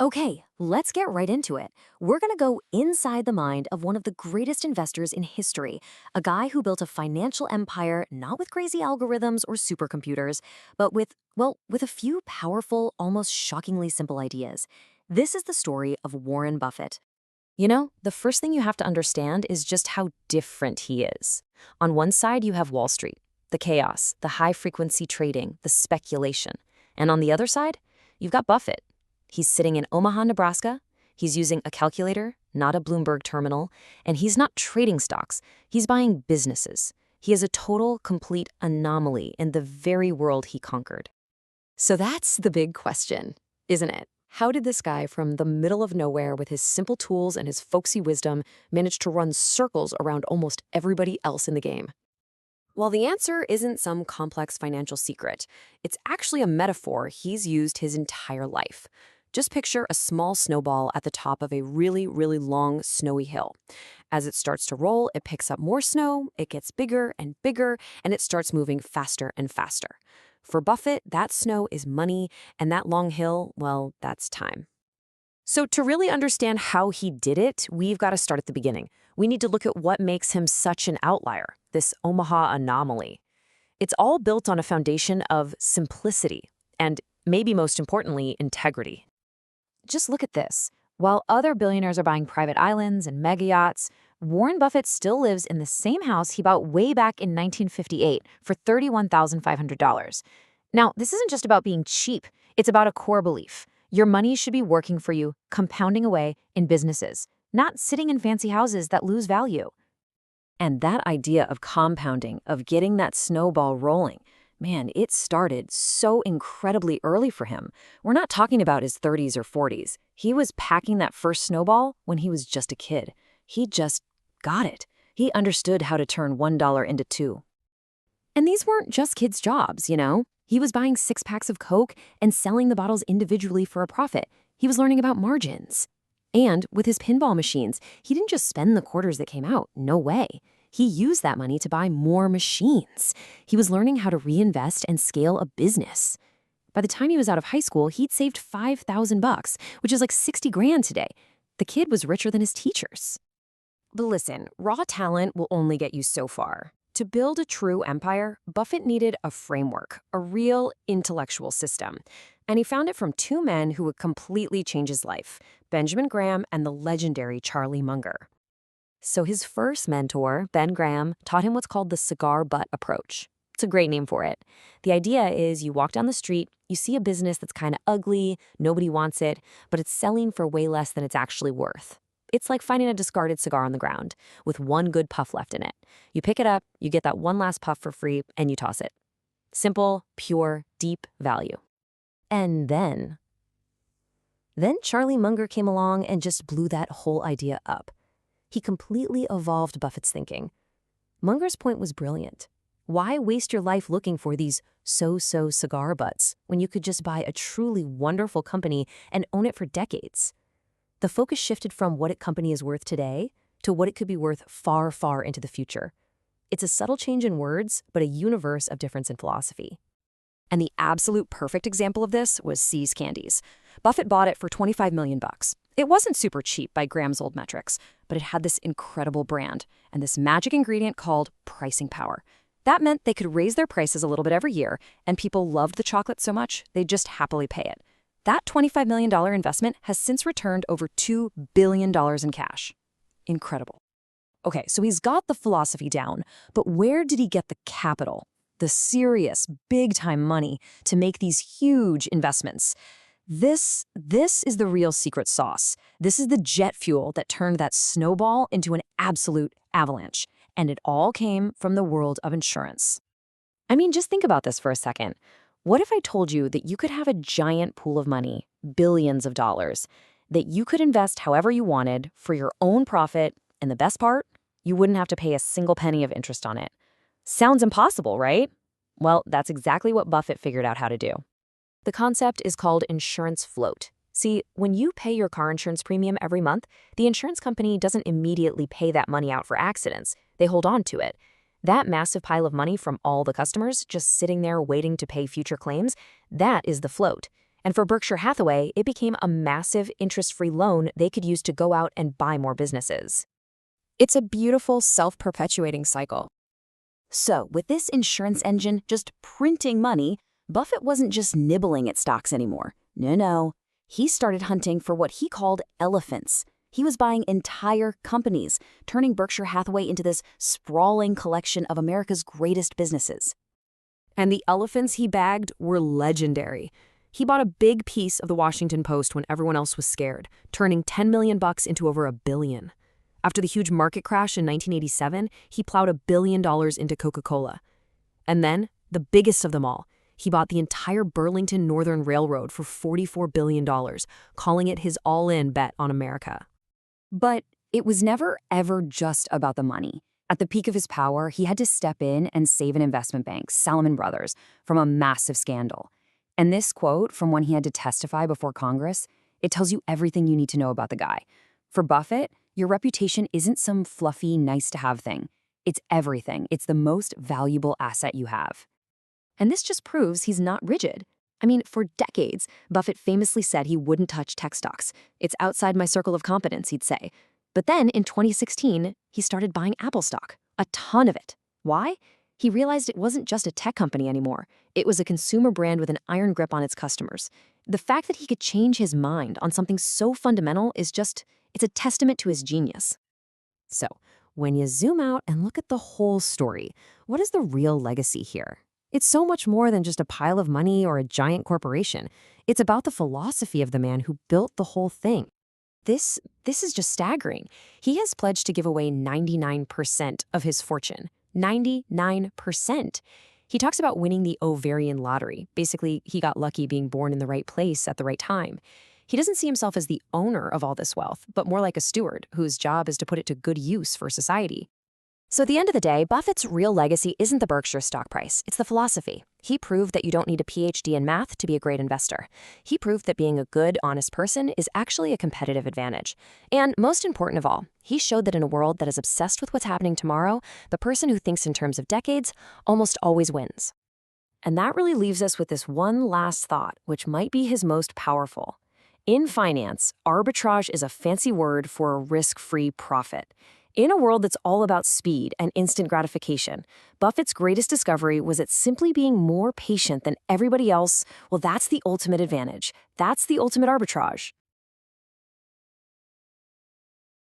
Okay, let's get right into it. We're going to go inside the mind of one of the greatest investors in history, a guy who built a financial empire not with crazy algorithms or supercomputers, but with a few powerful, almost shockingly simple ideas. This is the story of Warren Buffett. The first thing you have to understand is just how different he is. On one side, you have Wall Street, the chaos, the high-frequency trading, the speculation. And on the other side, you've got Buffett. He's sitting in Omaha, Nebraska. He's using a calculator, not a Bloomberg terminal, and he's not trading stocks. He's buying businesses. He is a total, complete anomaly in the very world he conquered. So that's the big question, isn't it? How did this guy from the middle of nowhere with his simple tools and his folksy wisdom manage to run circles around almost everybody else in the game? Well, the answer isn't some complex financial secret. It's actually a metaphor he's used his entire life. Just picture a small snowball at the top of a really, really long, snowy hill. As it starts to roll, it picks up more snow, it gets bigger and bigger, and it starts moving faster and faster. For Buffett, that snow is money, and that long hill, well, that's time. So to really understand how he did it, we've got to start at the beginning. We need to look at what makes him such an outlier, this Omaha anomaly. It's all built on a foundation of simplicity and, maybe most importantly, integrity. Just look at this. While other billionaires are buying private islands and mega yachts, Warren Buffett still lives in the same house he bought way back in 1958 for $31,500. Now, this isn't just about being cheap. It's about a core belief. Your money should be working for you, compounding away in businesses, not sitting in fancy houses that lose value. And that idea of compounding, of getting that snowball rolling, man, it started so incredibly early for him. We're not talking about his 30s or 40s. He was packing that first snowball when he was just a kid. He just got it. He understood how to turn $1 into $2. And these weren't just kids' jobs, He was buying 6-packs of Coke and selling the bottles individually for a profit. He was learning about margins. And with his pinball machines, he didn't just spend the quarters that came out. No way. He used that money to buy more machines. He was learning how to reinvest and scale a business. By the time he was out of high school, he'd saved $5,000, which is like 60 grand today. The kid was richer than his teachers. But listen, raw talent will only get you so far. To build a true empire, Buffett needed a framework, a real intellectual system. And he found it from two men who would completely change his life, Benjamin Graham and the legendary Charlie Munger. So his first mentor, Ben Graham, taught him what's called the cigar butt approach. It's a great name for it. The idea is you walk down the street, you see a business that's kind of ugly, nobody wants it, but it's selling for way less than it's actually worth. It's like finding a discarded cigar on the ground with one good puff left in it. You pick it up, you get that one last puff for free, and you toss it. Simple, pure, deep value. And then Charlie Munger came along and just blew that whole idea up. He completely evolved Buffett's thinking. Munger's point was brilliant. Why waste your life looking for these so-so cigar butts when you could just buy a truly wonderful company and own it for decades? The focus shifted from what a company is worth today to what it could be worth far, far into the future. It's a subtle change in words, but a universe of difference in philosophy. And the absolute perfect example of this was See's Candies. Buffett bought it for $25 million. It wasn't super cheap by Graham's old metrics, but it had this incredible brand and this magic ingredient called pricing power. That meant they could raise their prices a little bit every year, and people loved the chocolate so much, they'd just happily pay it. That $25 million investment has since returned over $2 billion in cash. Incredible. Okay, so he's got the philosophy down, but where did he get the capital, the serious, big-time money to make these huge investments? This is the real secret sauce. This is the jet fuel that turned that snowball into an absolute avalanche. And it all came from the world of insurance. I mean, just think about this for a second. What if I told you that you could have a giant pool of money, billions of dollars, that you could invest however you wanted for your own profit, and the best part, you wouldn't have to pay a single penny of interest on it? Sounds impossible, right? Well, that's exactly what Buffett figured out how to do. The concept is called insurance float. See, when you pay your car insurance premium every month, the insurance company doesn't immediately pay that money out for accidents. They hold on to it. That massive pile of money from all the customers just sitting there waiting to pay future claims, that is the float. And for Berkshire Hathaway, it became a massive interest-free loan they could use to go out and buy more businesses. It's a beautiful, self-perpetuating cycle. So, with this insurance engine just printing money, Buffett wasn't just nibbling at stocks anymore. No. He started hunting for what he called elephants. He was buying entire companies, turning Berkshire Hathaway into this sprawling collection of America's greatest businesses. And the elephants he bagged were legendary. He bought a big piece of the Washington Post when everyone else was scared, turning $10 million into over $1 billion. After the huge market crash in 1987, he plowed $1 billion into Coca-Cola. And then, the biggest of them all, he bought the entire Burlington Northern Railroad for $44 billion, calling it his all-in bet on America. But it was never, ever just about the money. At the peak of his power, he had to step in and save an investment bank, Salomon Brothers, from a massive scandal. And this quote from when he had to testify before Congress, it tells you everything you need to know about the guy. For Buffett, your reputation isn't some fluffy, nice-to-have thing. It's everything. It's the most valuable asset you have. And this just proves he's not rigid. I mean, for decades, Buffett famously said he wouldn't touch tech stocks. It's outside my circle of competence, he'd say. But then in 2016, he started buying Apple stock, a ton of it. Why? He realized it wasn't just a tech company anymore. It was a consumer brand with an iron grip on its customers. The fact that he could change his mind on something so fundamental is it's a testament to his genius. So, when you zoom out and look at the whole story, what is the real legacy here? It's so much more than just a pile of money or a giant corporation. It's about the philosophy of the man who built the whole thing. This is just staggering. He has pledged to give away 99% of his fortune. 99%. He talks about winning the ovarian lottery. Basically, he got lucky being born in the right place at the right time. He doesn't see himself as the owner of all this wealth, but more like a steward whose job is to put it to good use for society. So at the end of the day, Buffett's real legacy isn't the Berkshire stock price, it's the philosophy. He proved that you don't need a PhD in math to be a great investor. He proved that being a good, honest person is actually a competitive advantage. And most important of all, he showed that in a world that is obsessed with what's happening tomorrow, the person who thinks in terms of decades almost always wins. And that really leaves us with this one last thought, which might be his most powerful. In finance, arbitrage is a fancy word for a risk-free profit. In a world that's all about speed and instant gratification, Buffett's greatest discovery was that simply being more patient than everybody else, well, that's the ultimate advantage. That's the ultimate arbitrage.